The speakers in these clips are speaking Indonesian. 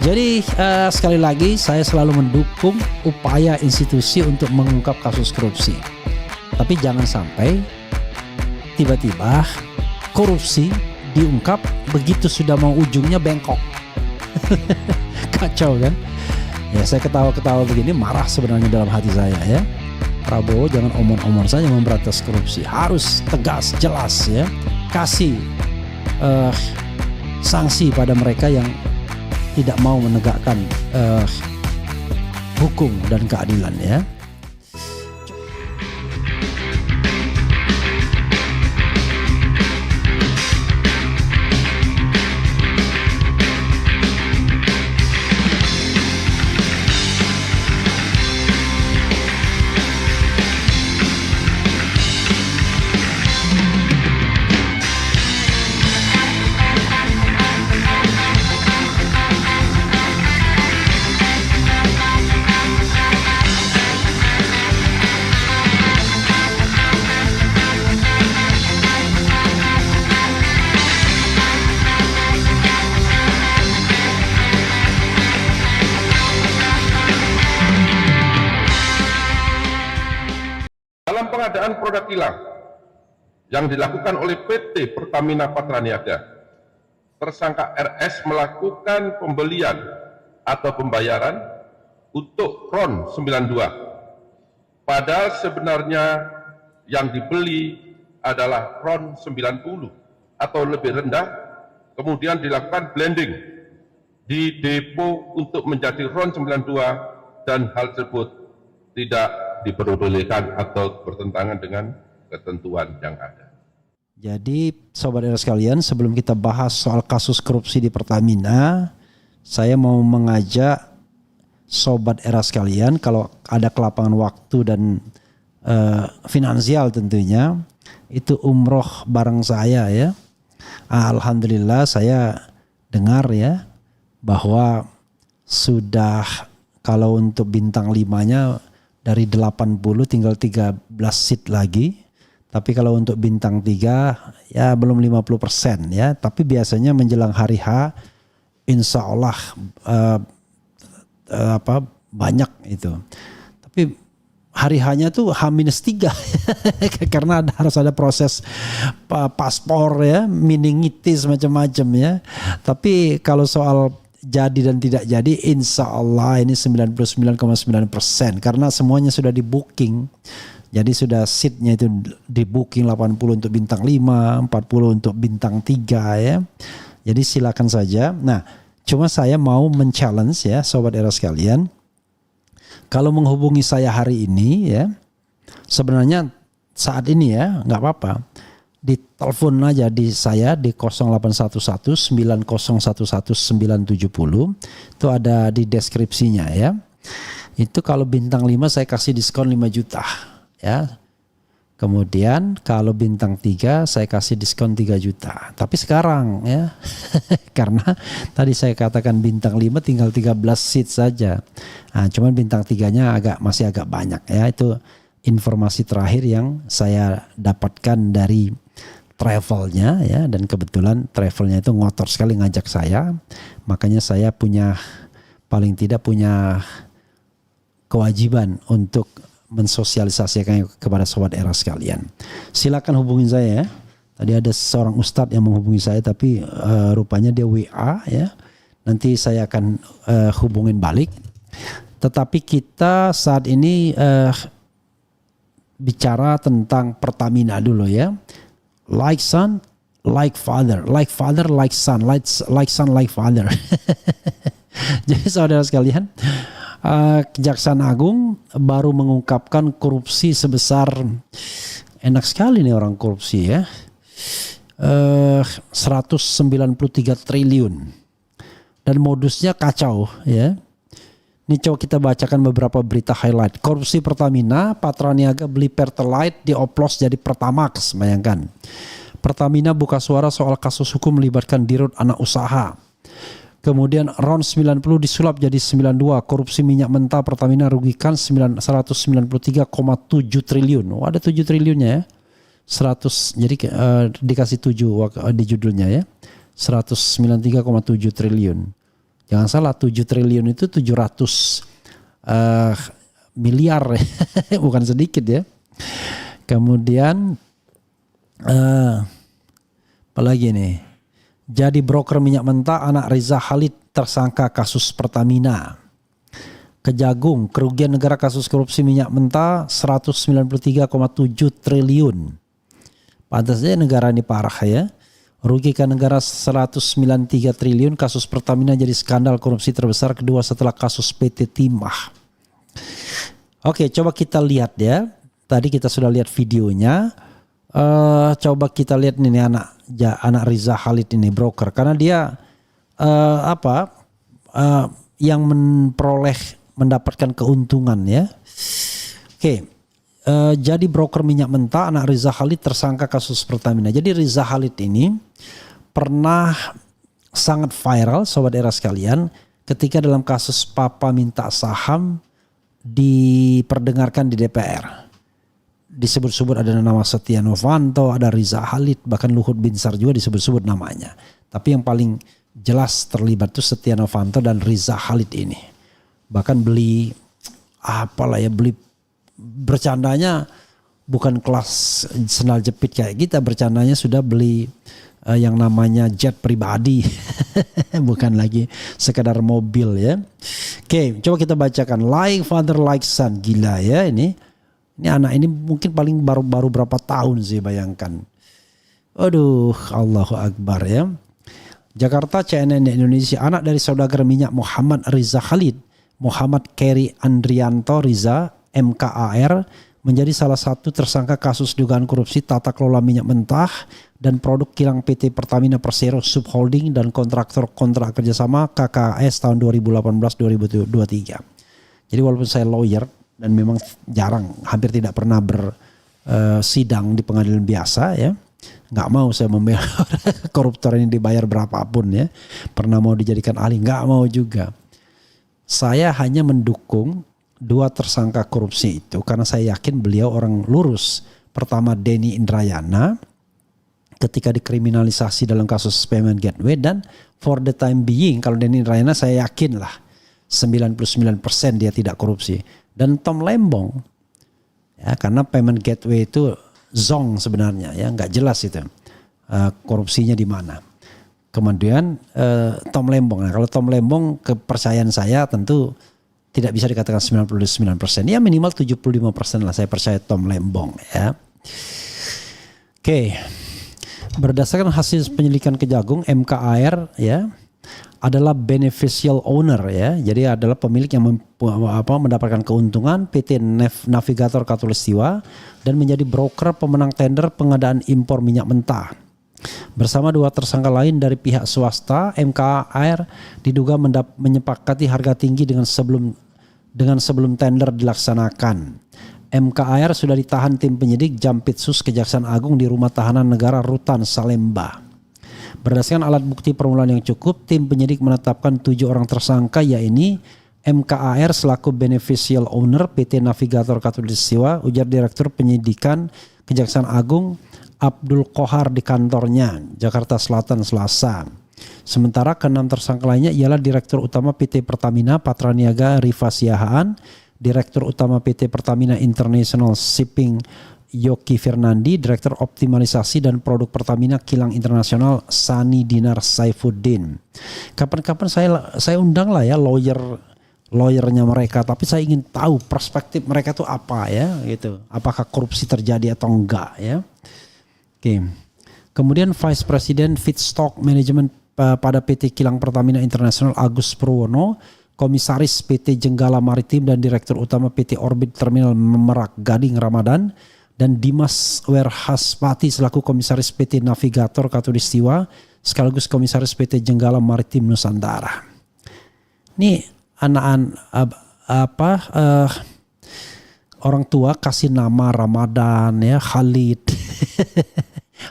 Jadi sekali lagi saya selalu mendukung upaya institusi untuk mengungkap kasus korupsi. Tapi jangan sampai tiba-tiba korupsi diungkap begitu sudah mau ujungnya bengkok. Kacau kan? Ya, saya ketawa-ketawa begini marah sebenarnya dalam hati saya ya. Prabowo jangan omong-omong saja memberantas korupsi, harus tegas, jelas ya. Kasih sanksi pada mereka yang tidak mau menegakkan hukum dan keadilan ya. Dalam pengadaan produk kilang yang dilakukan oleh PT Pertamina Patraniaga, tersangka RS melakukan pembelian atau pembayaran untuk RON 92. Padahal sebenarnya yang dibeli adalah RON 90 atau lebih rendah, kemudian dilakukan blending di depo untuk menjadi RON 92 dan hal tersebut tidak diperbolehkan atau bertentangan dengan ketentuan yang ada. Jadi sobat era sekalian, sebelum kita bahas soal kasus korupsi di Pertamina, saya mau mengajak sobat era sekalian, kalau ada kelapangan waktu dan finansial tentunya, itu umroh bareng saya ya. Alhamdulillah saya dengar ya bahwa sudah, kalau untuk bintang 5-nya dari 80 tinggal 13 seat lagi. Tapi kalau untuk bintang 3 ya belum 50% ya. Tapi biasanya menjelang hari H insya Allah banyak itu. Tapi hari H-nya tuh H-3 karena harus ada proses paspor ya, meningitis macam-macam ya. Tapi kalau soal jadi dan tidak jadi, insya Allah ini 99,9% karena semuanya sudah di booking. Jadi sudah seatnya itu di booking 80 untuk bintang 5, 40 untuk bintang 3 ya. Jadi silakan saja. Nah, cuma saya mau men-challenge ya sobat era sekalian. Kalau menghubungi saya hari ini ya, sebenarnya saat ini ya nggak apa-apa. Ditelepon aja di saya di 0811 9011 970, itu ada di deskripsinya ya. Itu kalau bintang 5 saya kasih diskon 5 juta ya. Kemudian kalau bintang 3 saya kasih diskon 3 juta. Tapi sekarang ya karena tadi saya katakan bintang 5 tinggal 13 seat saja. Nah, cuman bintang 3-nya masih agak banyak ya. Itu informasi terakhir yang saya dapatkan dari travelnya ya, dan kebetulan travelnya itu ngotor sekali ngajak saya, makanya saya paling tidak punya kewajiban untuk mensosialisasikan kepada sobat era sekalian. Silakan hubungin saya ya. Tadi ada seorang ustadz yang menghubungi saya, tapi rupanya dia WA ya. Nanti saya akan hubungin balik. Tetapi kita saat ini bicara tentang Pertamina dulu ya. Like son, like father, like father, like son, like son, like father. Jadi saudara sekalian, Kejaksaan Agung baru mengungkapkan korupsi sebesar, enak sekali nih orang korupsi ya, 193 triliun. Dan modusnya kacau ya. Ini coba kita bacakan beberapa berita highlight. Korupsi Pertamina, Patraniaga beli Pertalite dioplos jadi Pertamax, bayangkan. Pertamina buka suara soal kasus hukum melibatkan dirut anak usaha. Kemudian RON 90 disulap jadi 92. Korupsi minyak mentah Pertamina rugikan 193,7 triliun. Oh, ada 7 triliunnya ya. 100, jadi dikasih 7 di judulnya ya. 193,7 triliun. Jangan salah, 7 triliun itu 700 miliar, bukan sedikit ya. Kemudian apalagi nih, jadi broker minyak mentah anak Riza Khalid tersangka kasus Pertamina. Kejagung, kerugian negara kasus korupsi minyak mentah 193,7 triliun. Pantas saja negara ini parah ya. Rugikan negara 193 triliun, kasus Pertamina jadi skandal korupsi terbesar kedua setelah kasus PT Timah. Oke, coba kita lihat ya. Tadi kita sudah lihat videonya. Coba kita lihat nih anak Riza Khalid ini broker, karena dia yang mendapatkan keuntungan ya. Oke. Jadi broker minyak mentah anak Riza Khalid tersangka kasus Pertamina. Jadi Riza Khalid ini pernah sangat viral sobat era sekalian ketika dalam kasus Papa minta saham diperdengarkan di DPR. Disebut-sebut ada nama Setia Novanto, ada Riza Khalid, bahkan Luhut Binsar juga disebut-sebut namanya. Tapi yang paling jelas terlibat itu Setia Novanto dan Riza Khalid ini. Bahkan beli bercandanya bukan kelas sendal jepit kayak kita, bercandanya sudah beli yang namanya jet pribadi, bukan lagi sekedar mobil ya. Oke, coba kita bacakan. Like father like son, gila ya ini anak ini mungkin paling baru berapa tahun sih, bayangkan. Aduh, Allahu Akbar ya. Jakarta, CNN Indonesia, anak dari saudagar minyak Muhammad Riza Khalid, Muhammad Keri Andrianto Riza MKAR, menjadi salah satu tersangka kasus dugaan korupsi tata kelola minyak mentah dan produk kilang PT Pertamina Persero Subholding dan kontraktor kontrak kerjasama KKS tahun 2018-2023. Jadi walaupun saya lawyer dan memang jarang, hampir tidak pernah bersidang di pengadilan biasa ya, nggak mau saya membela koruptor ini dibayar berapapun ya, pernah mau dijadikan ahli nggak mau juga. Saya hanya mendukung dua tersangka korupsi itu karena saya yakin beliau orang lurus. Pertama Denny Indrayana ketika dikriminalisasi dalam kasus payment gateway, dan for the time being kalau Denny Indrayana saya yakin lah 99% dia tidak korupsi. Dan Tom Lembong ya, karena payment gateway itu zong sebenarnya ya, nggak jelas itu korupsinya di mana. Kemudian Tom Lembong, nah kalau Tom Lembong kepercayaan saya tentu tidak bisa dikatakan 99%, ya minimal 75% lah saya percaya Tom Lembong ya. Oke. Berdasarkan hasil penyelidikan Kejagung, MKAR ya adalah beneficial owner ya. Jadi adalah pemilik yang mendapatkan keuntungan PT Navigator Katulistiwa dan menjadi broker pemenang tender pengadaan impor minyak mentah. Bersama dua tersangka lain dari pihak swasta, MKAR diduga menyepakati harga tinggi dengan sebelum tender dilaksanakan. MKAR sudah ditahan tim penyidik Jampitsus Kejaksaan Agung di Rumah Tahanan Negara Rutan Salemba. Berdasarkan alat bukti permulaan yang cukup, tim penyidik menetapkan 7 orang tersangka, yaitu MKAR selaku beneficial owner PT Navigator Katulistiwa, ujar Direktur Penyidikan Kejaksaan Agung Abdul Kohar di kantornya Jakarta Selatan Selasa. Sementara ke-6 tersangka lainnya ialah Direktur Utama PT Pertamina Patraniaga Rifa Siahaan, Direktur Utama PT Pertamina International Shipping Yoki Fernandi, Direktur Optimalisasi dan Produk Pertamina Kilang Internasional Sani Dinar Saifuddin. Kapan-kapan saya undang lah ya lawyernya mereka, tapi saya ingin tahu perspektif mereka tuh apa ya gitu. Apakah korupsi terjadi atau enggak ya. Oke. Kemudian Vice President Feedstock Management pada PT Kilang Pertamina Internasional Agus Purwono, Komisaris PT Jenggala Maritim dan Direktur Utama PT Orbit Terminal Merak Gading Ramadan, dan Dimas Werhaspati selaku Komisaris PT Navigator Katulistiwa sekaligus Komisaris PT Jenggala Maritim Nusantara. Ini orang tua kasih nama Ramadan ya, Khalid.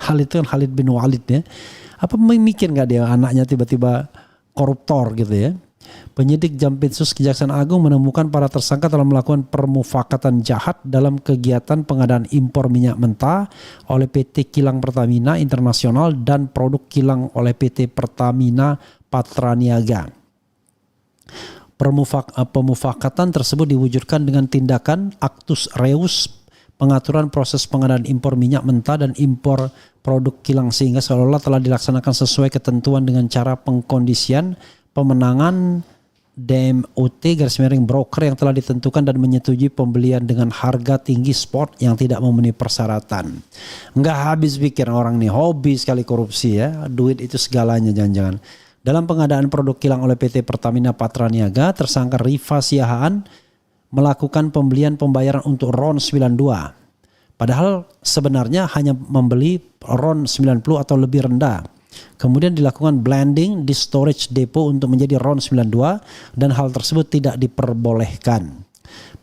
Khalid itu kan Khalid bin Walid ya. Apa mikir nggak dia anaknya tiba-tiba koruptor gitu ya? Penyidik Jampitsus Kejaksaan Agung menemukan para tersangka telah melakukan permufakatan jahat dalam kegiatan pengadaan impor minyak mentah oleh PT Kilang Pertamina Internasional dan produk kilang oleh PT Pertamina Patraniaga. Pemufakatan tersebut diwujudkan dengan tindakan Actus Reus, pengaturan proses pengadaan impor minyak mentah dan impor produk kilang sehingga seolah-olah telah dilaksanakan sesuai ketentuan dengan cara pengkondisian pemenangan DMOT broker yang telah ditentukan dan menyetujui pembelian dengan harga tinggi spot yang tidak memenuhi persyaratan. Enggak habis pikir orang nih, hobi sekali korupsi ya, duit itu segalanya jangan-jangan. Dalam pengadaan produk kilang oleh PT Pertamina Patraniaga, tersangka Rifa Siahaan melakukan pembelian pembayaran untuk RON 92. Padahal sebenarnya hanya membeli RON 90 atau lebih rendah. Kemudian dilakukan blending di storage depot untuk menjadi RON 92 dan hal tersebut tidak diperbolehkan.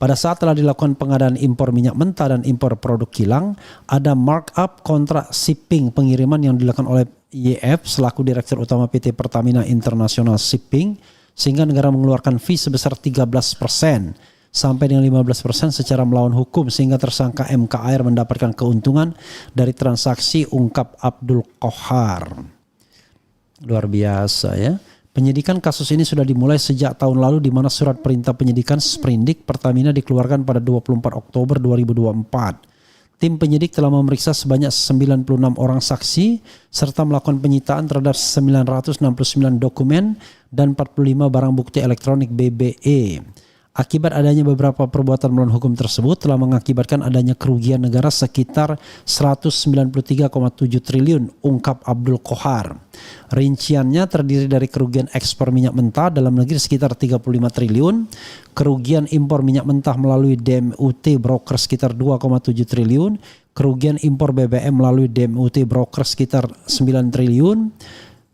Pada saat telah dilakukan pengadaan impor minyak mentah dan impor produk kilang, ada markup kontrak shipping pengiriman yang dilakukan oleh YF selaku Direktur Utama PT Pertamina International Shipping sehingga negara mengeluarkan fee sebesar 13% sampai dengan 15% secara melawan hukum sehingga tersangka MKAir mendapatkan keuntungan dari transaksi, ungkap Abdul Qohar. Luar biasa ya. Penyidikan kasus ini sudah dimulai sejak tahun lalu di mana surat perintah penyidikan Sprindik Pertamina dikeluarkan pada 24 Oktober 2024. Tim penyidik telah memeriksa sebanyak 96 orang saksi serta melakukan penyitaan terhadap 969 dokumen dan 45 barang bukti elektronik BBE. Akibat adanya beberapa perbuatan melawan hukum tersebut telah mengakibatkan adanya kerugian negara sekitar 193,7 triliun, ungkap Abdul Qohar. Rinciannya terdiri dari kerugian ekspor minyak mentah dalam negeri sekitar 35 triliun, kerugian impor minyak mentah melalui DMUT broker sekitar 2,7 triliun, kerugian impor BBM melalui DMUT broker sekitar 9 triliun,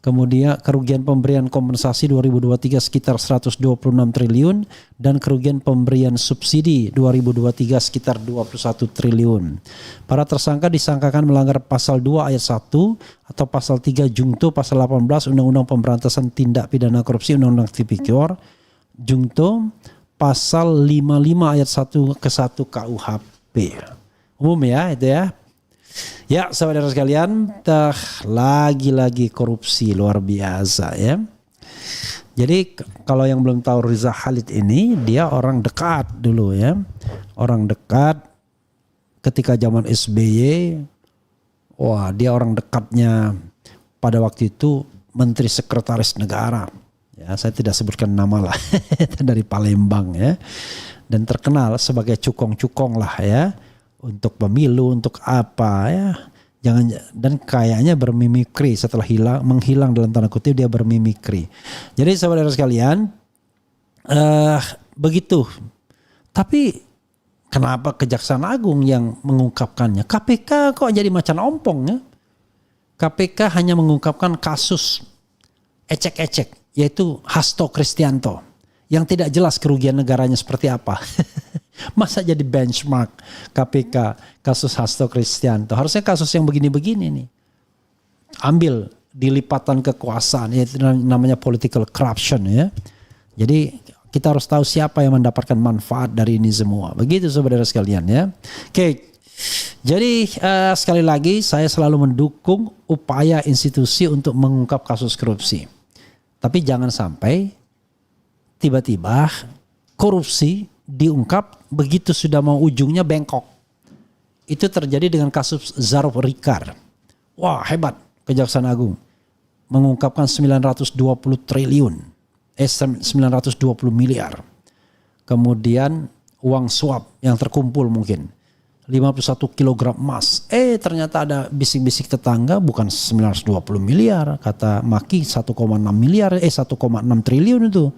kemudian kerugian pemberian kompensasi 2023 sekitar 126 triliun dan kerugian pemberian subsidi 2023 sekitar 21 triliun. Para tersangka disangkakan melanggar pasal 2 ayat 1 atau pasal 3 Jungto pasal 18 Undang-Undang Pemberantasan Tindak Pidana Korupsi Undang-Undang Tipikor, Jungto pasal 55 ayat 1 ke 1 KUHP. Umum ya itu ya. Ya saudara sekalian, lagi-lagi korupsi luar biasa ya. Jadi kalau yang belum tahu Riza Khalid ini, dia orang dekat dulu ya. Orang dekat ketika zaman SBY. Wah, dia orang dekatnya pada waktu itu Menteri Sekretaris Negara. Ya, saya tidak sebutkan nama lah. Dari Palembang ya. Dan terkenal sebagai cukong-cukong lah ya. Untuk pemilu, untuk apa ya, jangan, dan kayaknya bermimikri setelah menghilang dalam tanda kutip dia bermimikri. Jadi saudara sekalian, begitu. Tapi kenapa Kejaksaan Agung yang mengungkapkannya? KPK kok jadi macan ompong ya? KPK hanya mengungkapkan kasus ecek-ecek, yaitu Hasto Kristianto, yang tidak jelas kerugian negaranya seperti apa. Masa jadi benchmark KPK kasus Hasto Kristianto? Harusnya kasus yang begini-begini nih. Ambil dilipatan kekuasaan, yaitu namanya political corruption ya. Jadi kita harus tahu siapa yang mendapatkan manfaat dari ini semua. Begitu saudara sekalian ya. Oke. Jadi sekali lagi saya selalu mendukung upaya institusi untuk mengungkap kasus korupsi. Tapi jangan sampai tiba-tiba korupsi diungkap begitu sudah mau ujungnya bengkok. Itu terjadi dengan kasus Zarof Rikar. Wah, hebat Kejaksaan Agung mengungkapkan 920 miliar. Kemudian uang suap yang terkumpul mungkin 51 kg emas. Ternyata ada bisik-bisik tetangga bukan 920 miliar, kata Maki 1,6 miliar, 1,6 triliun itu.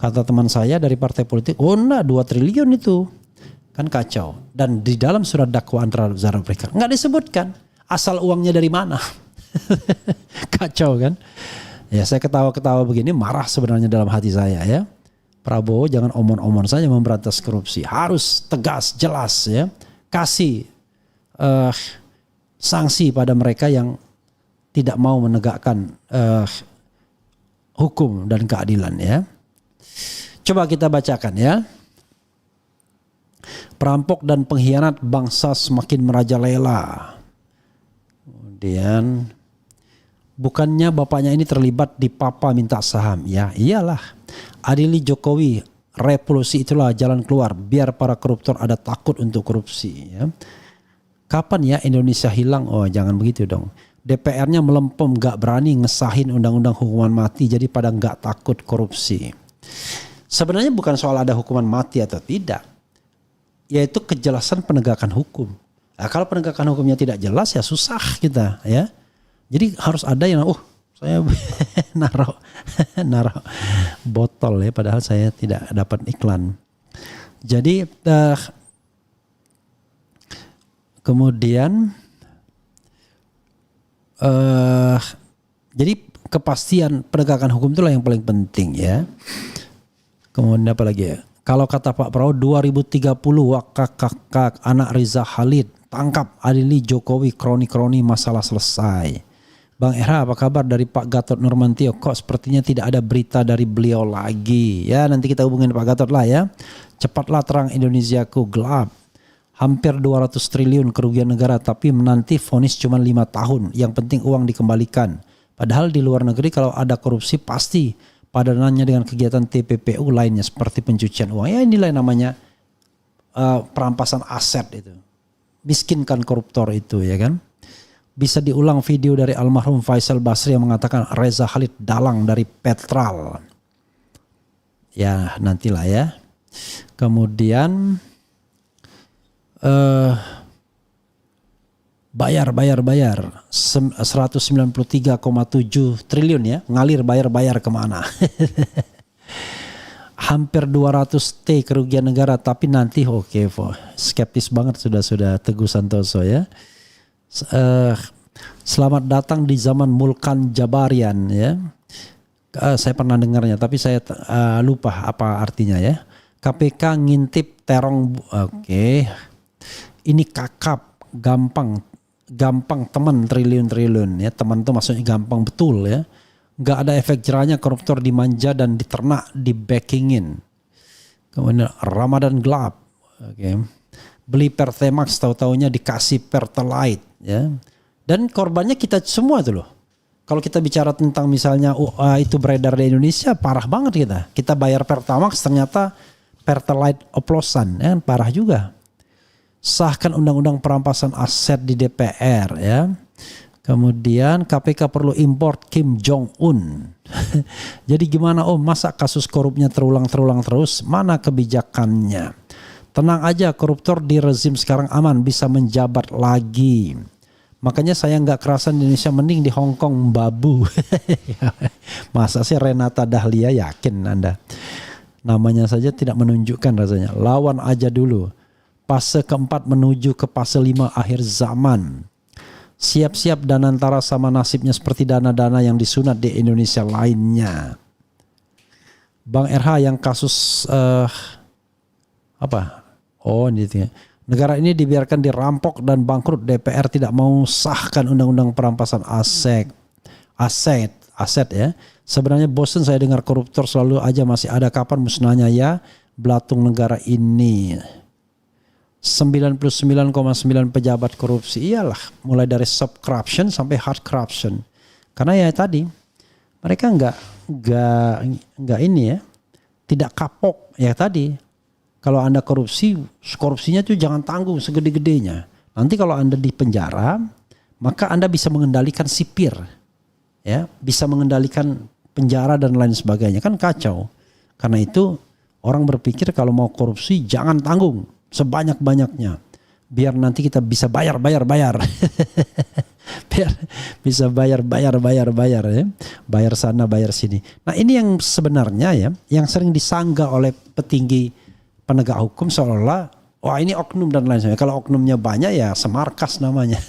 Kata teman saya dari partai politik, oh enggak 2 triliun itu. Kan kacau. Dan di dalam surat dakwaan terhadap Zarof Rikar enggak disebutkan asal uangnya dari mana. Kacau kan. Ya saya ketawa-ketawa begini marah sebenarnya dalam hati saya ya. Prabowo jangan omon-omon saja memberantas korupsi. Harus tegas, jelas ya. Kasih sanksi pada mereka yang tidak mau menegakkan hukum dan keadilan ya. Coba kita bacakan ya. Perampok dan pengkhianat bangsa semakin merajalela. Kemudian Bukannya bapaknya ini terlibat di papa minta saham. Ya iyalah. Adili Jokowi, revolusi itulah jalan keluar. Biar para koruptor ada takut untuk korupsi. Ya. Kapan ya Indonesia hilang? Oh jangan begitu dong. DPR-nya melempem, gak berani ngesahin undang-undang hukuman mati. Jadi pada gak takut korupsi. Sebenarnya bukan soal ada hukuman mati atau tidak. Yaitu kejelasan penegakan hukum. Nah, kalau penegakan hukumnya tidak jelas ya susah kita ya. Jadi harus ada yang saya naruh botol ya padahal saya tidak dapat iklan. Jadi kemudian jadi kepastian penegakan hukum itulah yang paling penting ya. Kemudian apa lagi ya? Kalau kata Pak Prabowo 2030 wakak anak Riza Khalid tangkap Adili Jokowi kroni-kroni masalah selesai. Bang Era, apa kabar dari Pak Gatot Nurmantio? Kok sepertinya tidak ada berita dari beliau lagi. Ya nanti kita hubungin Pak Gatot lah ya. Cepatlah terang Indonesiaku gelap. Hampir 200 triliun kerugian negara tapi menanti vonis cuma 5 tahun. Yang penting uang dikembalikan. Padahal di luar negeri kalau ada korupsi pasti padanannya dengan kegiatan TPPU lainnya seperti pencucian uang. Ya inilah namanya perampasan aset itu. Miskinkan koruptor itu ya kan. Bisa diulang video dari almarhum Faisal Basri yang mengatakan Reza Khalid dalang dari Petral. Ya nantilah ya. Kemudian bayar 193,7 triliun ya. Ngalir bayar kemana. Hampir 200 T kerugian negara tapi nanti skeptis banget sudah Teguh Santoso ya. Selamat datang di zaman Mulkan Jabarian ya. Saya pernah dengarnya tapi saya lupa apa artinya ya. KPK ngintip terong. Ini kakap gampang teman triliun ya. Teman itu maksudnya gampang betul ya. Gak ada efek jerahnya koruptor dimanja dan diternak dibackingin. Kemudian Ramadan gelap. Beli Pertamax tahu-taunya dikasih Pertalite ya. Dan korbannya kita semua tuh loh. Kalau kita bicara tentang misalnya itu beredar di Indonesia parah banget kita. Kita bayar Pertamax ternyata Pertalite oplosan ya, parah juga. Sahkan undang-undang perampasan aset di DPR ya. Kemudian KPK perlu import Kim Jong Un. Jadi gimana masa kasus korupnya terulang terus? Mana kebijakannya? Tenang aja, koruptor di rezim sekarang aman, bisa menjabat lagi. Makanya saya nggak kerasan di Indonesia, mending di Hong Kong babu. Masa sih Renata Dahlia, yakin Anda? Namanya saja tidak menunjukkan rasanya. Lawan aja dulu. Fase keempat menuju ke fase 5 akhir zaman. Siap-siap Danantara sama nasibnya seperti dana-dana yang disunat di Indonesia lainnya. Bang RH yang kasus negara ini dibiarkan dirampok dan bangkrut. DPR tidak mau sahkan undang-undang perampasan aset ya. Sebenarnya bosan saya dengar koruptor selalu aja masih ada, kapan musnahnya ya belatung negara ini. 99,9 pejabat korupsi, iyalah, mulai dari soft corruption sampai hard corruption. Karena ya tadi mereka enggak ini ya, tidak kapok ya tadi. Kalau Anda korupsinya tuh jangan tanggung segede-gedenya. Nanti kalau Anda di penjara, maka Anda bisa mengendalikan sipir. Ya, bisa mengendalikan penjara dan lain sebagainya. Kan kacau. Karena itu orang berpikir kalau mau korupsi jangan tanggung sebanyak-banyaknya. Biar nanti kita bisa bayar. Biar bisa bayar ya. Bayar sana, bayar sini. Nah, ini yang sebenarnya ya, yang sering disanggah oleh petinggi penegak hukum seolah-olah wah ini oknum dan lain sebagainya. Kalau oknumnya banyak ya semarkas namanya.